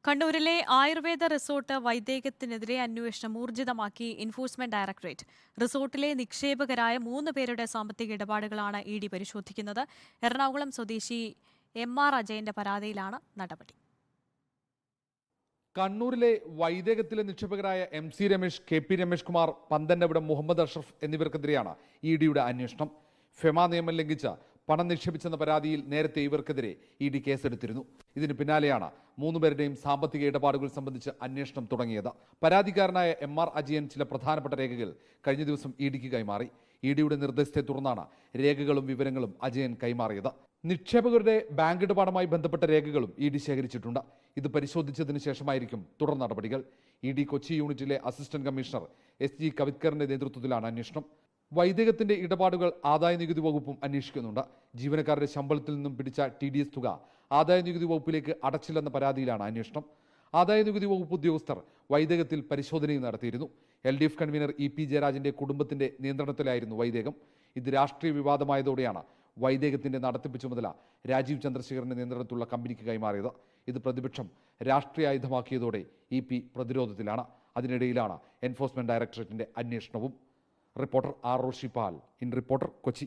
കണ്ണൂരിലെ ആയുർവേദ റിസോർട്ട് വൈദേകത്തിനെതിരെ അന്വേഷണം ഊർജിതമാക്കി എൻഫോഴ്സ്മെന്റ് ഡയറക്ടറേറ്റ്. റിസോർട്ടിലെ നിക്ഷേപകരായ 3 പേരുടെ സാമ്പത്തിക ഇടപാടുകളാണ് ഇ ഡി പരിശോധിക്കുന്നത്. എറണാകുളം സ്വദേശി MR അജയന്റെ പരാതിയിലാണ് നടപടി. കണ്ണൂരിലെ വൈദേകത്തിലെ നിക്ഷേപകരായ MC രമേശ്, KP രമേശ് കുമാർ, പന്തന്നവിടം മുഹമ്മദ് അഷ്റഫ് എന്നിവർക്കെതിരെയാണ് ഇ ഡിയുടെ അന്വേഷണം. ഫെമ നിയമം ലംഘിച്ച പണം നിക്ഷേപിച്ചെന്ന പരാതിയിൽ നേരത്തെ ഇവർക്കെതിരെ ഇ ഡി കേസെടുത്തിരുന്നു. ഇതിന് പിന്നാലെയാണ് 3 പേരുടെയും സാമ്പത്തിക ഇടപാടുകൾ സംബന്ധിച്ച് അന്വേഷണം തുടങ്ങിയത്. പരാതിക്കാരനായ MR അജയൻ ചില പ്രധാനപ്പെട്ട രേഖകൾ കഴിഞ്ഞ ദിവസം ഇ ഡിക്ക് കൈമാറി. ഇ ഡിയുടെ നിർദ്ദേശത്തെ തുടർന്നാണ് രേഖകളും വിവരങ്ങളും അജയൻ കൈമാറിയത്. നിക്ഷേപകരുടെ ബാങ്ക് ഇടപാടുമായി ബന്ധപ്പെട്ട രേഖകളും ഇ ഡി ശേഖരിച്ചിട്ടുണ്ട്. ഇത് പരിശോധിച്ചതിന് ശേഷമായിരിക്കും തുടർ നടപടികൾ. ഇ ഡി കൊച്ചി യൂണിറ്റിലെ അസിസ്റ്റന്റ് കമ്മീഷണർ SG കവിത്കറിന്റെ നേതൃത്വത്തിലാണ് അന്വേഷണം. വൈദേകത്തിന്റെ ഇടപാടുകൾ ആദായനികുതി വകുപ്പും അന്വേഷിക്കുന്നുണ്ട്. ജീവനക്കാരുടെ ശമ്പളത്തിൽ നിന്നും പിടിച്ച TDS തുക ആദായനികുതി വകുപ്പിലേക്ക് അടച്ചില്ലെന്ന പരാതിയിലാണ് അന്വേഷണം. ആദായനികുതി വകുപ്പ് ഉദ്യോഗസ്ഥർ വൈദേകത്തിൽ പരിശോധനയും നടത്തിയിരുന്നു. LDF കൺവീനർ EP ജയരാജന്റെ കുടുംബത്തിന്റെ നിയന്ത്രണത്തിലായിരുന്നു വൈദേകം. ഇത് രാഷ്ട്രീയ വിവാദമായതോടെയാണ് വൈദേകത്തിന്റെ നടത്തിപ്പ് ചുമതല രാജീവ് ചന്ദ്രശേഖരന്റെ നിയന്ത്രണത്തിലുള്ള കമ്പനിക്ക് കൈമാറിയത്. ഇത് പ്രതിപക്ഷം രാഷ്ട്രീയ ആയുധമാക്കിയതോടെ EP പ്രതിരോധത്തിലാണ്. അതിനിടയിലാണ് എൻഫോഴ്സ്മെന്റ് ഡയറക്ടറേറ്റിന്റെ അന്വേഷണവും. Reporter R. Roshipal, in reporter, Kochi.